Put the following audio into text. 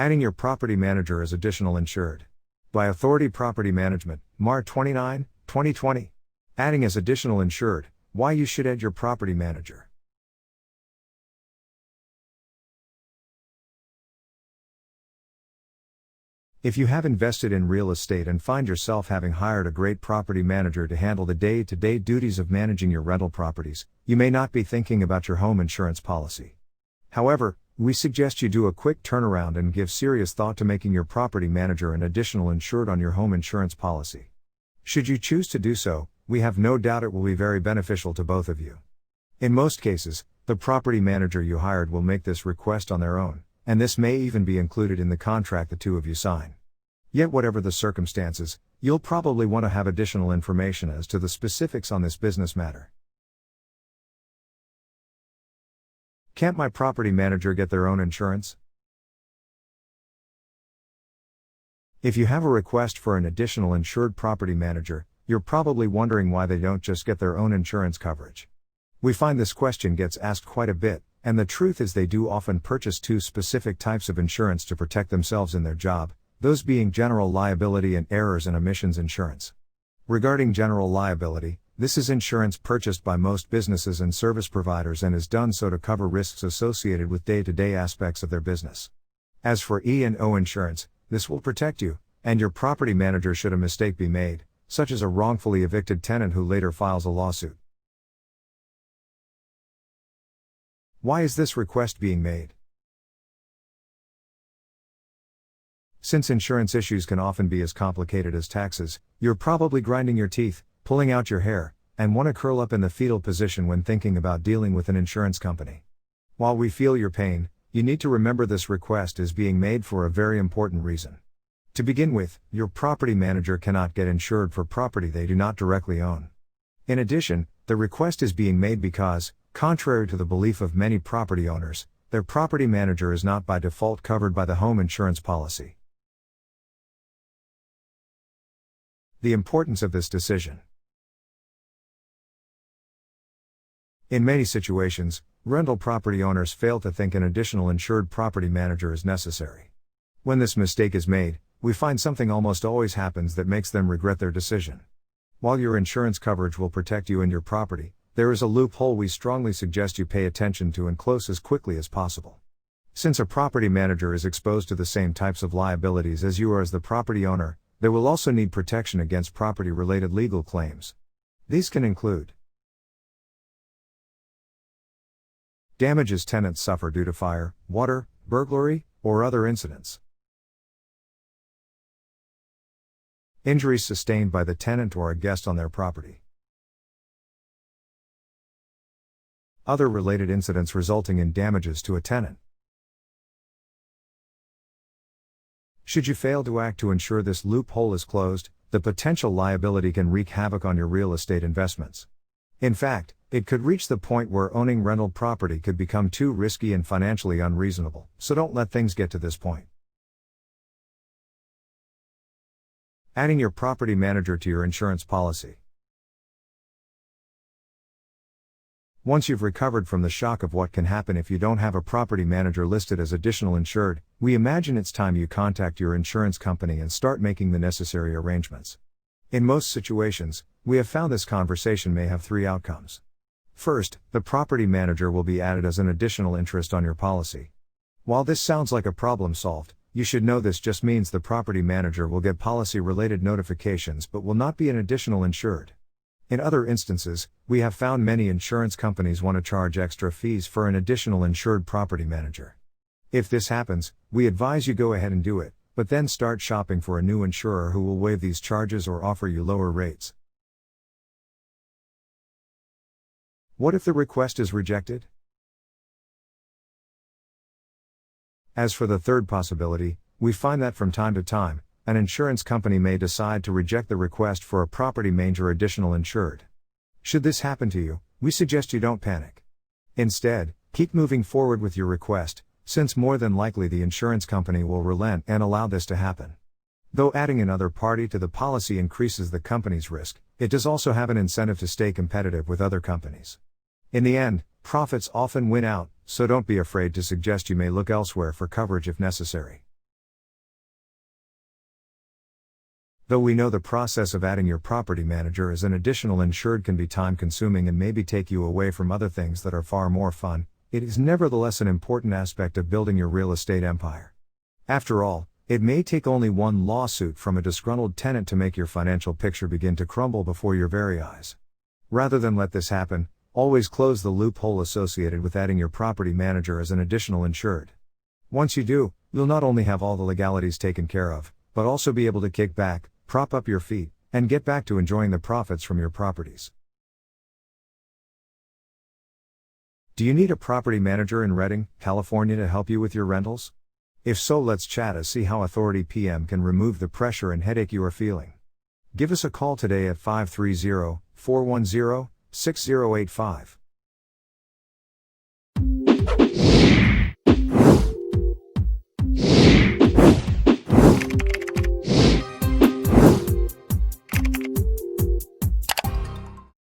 Adding your property manager as additional insured. By Authority Property Management, Mar 29, 2020. Adding as additional insured, why you should add your property manager. If you have invested in real estate and find yourself having hired a great property manager to handle the day-to-day duties of managing your rental properties, you may not be thinking about your home insurance policy. However, we suggest you do a quick turnaround and give serious thought to making your property manager an additional insured on your home insurance policy. Should you choose to do so, we have no doubt it will be very beneficial to both of you. In most cases, the property manager you hired will make this request on their own, and this may even be included in the contract the two of you sign. Yet whatever the circumstances, you'll probably want to have additional information as to the specifics on this business matter. Can't my property manager get their own insurance? If you have a request for an additional insured property manager, you're probably wondering why they don't just get their own insurance coverage. We find this question gets asked quite a bit, and the truth is they do often purchase two specific types of insurance to protect themselves in their job, those being general liability and errors and omissions insurance. Regarding general liability, this is insurance purchased by most businesses and service providers and is done so to cover risks associated with day-to-day aspects of their business. As for E&O insurance, this will protect you and your property manager should a mistake be made, such as a wrongfully evicted tenant who later files a lawsuit. Why is this request being made? Since insurance issues can often be as complicated as taxes, you're probably grinding your teeth, pulling out your hair, and want to curl up in the fetal position when thinking about dealing with an insurance company. While we feel your pain, you need to remember this request is being made for a very important reason. To begin with, your property manager cannot get insured for property they do not directly own. In addition, the request is being made because, contrary to the belief of many property owners, their property manager is not by default covered by the home insurance policy. The importance of this decision. In many situations, rental property owners fail to think an additional insured property manager is necessary. When this mistake is made, we find something almost always happens that makes them regret their decision. While your insurance coverage will protect you and your property, there is a loophole we strongly suggest you pay attention to and close as quickly as possible. Since a property manager is exposed to the same types of liabilities as you are as the property owner, they will also need protection against property-related legal claims. These can include damages tenants suffer due to fire, water, burglary, or other incidents. Injuries sustained by the tenant or a guest on their property. Other related incidents resulting in damages to a tenant. Should you fail to act to ensure this loophole is closed, the potential liability can wreak havoc on your real estate investments. In fact, it could reach the point where owning rental property could become too risky and financially unreasonable, so don't let things get to this point. Adding your property manager to your insurance policy. Once you've recovered from the shock of what can happen if you don't have a property manager listed as additional insured, we imagine it's time you contact your insurance company and start making the necessary arrangements. In most situations, we have found this conversation may have three outcomes. First, the property manager will be added as an additional interest on your policy. While this sounds like a problem solved, you should know this just means the property manager will get policy-related notifications but will not be an additional insured. In other instances, we have found many insurance companies want to charge extra fees for an additional insured property manager. If this happens, we advise you go ahead and do it, but then start shopping for a new insurer who will waive these charges or offer you lower rates. What if the request is rejected? As for the third possibility, we find that from time to time, an insurance company may decide to reject the request for a property manager additional insured. Should this happen to you, we suggest you don't panic. Instead, keep moving forward with your request, since more than likely the insurance company will relent and allow this to happen. Though adding another party to the policy increases the company's risk, it does also have an incentive to stay competitive with other companies. In the end, profits often win out, so don't be afraid to suggest you may look elsewhere for coverage if necessary. Though we know the process of adding your property manager as an additional insured can be time consuming and maybe take you away from other things that are far more fun, it is nevertheless an important aspect of building your real estate empire. After all, it may take only one lawsuit from a disgruntled tenant to make your financial picture begin to crumble before your very eyes. Rather than let this happen, always close the loophole associated with adding your property manager as an additional insured. Once you do, you'll not only have all the legalities taken care of, but also be able to kick back, prop up your feet, and get back to enjoying the profits from your properties. Do you need a property manager in Redding, California to help you with your rentals? If so, let's chat and see how Authority PM can remove the pressure and headache you are feeling. Give us a call today at 530-410-6085.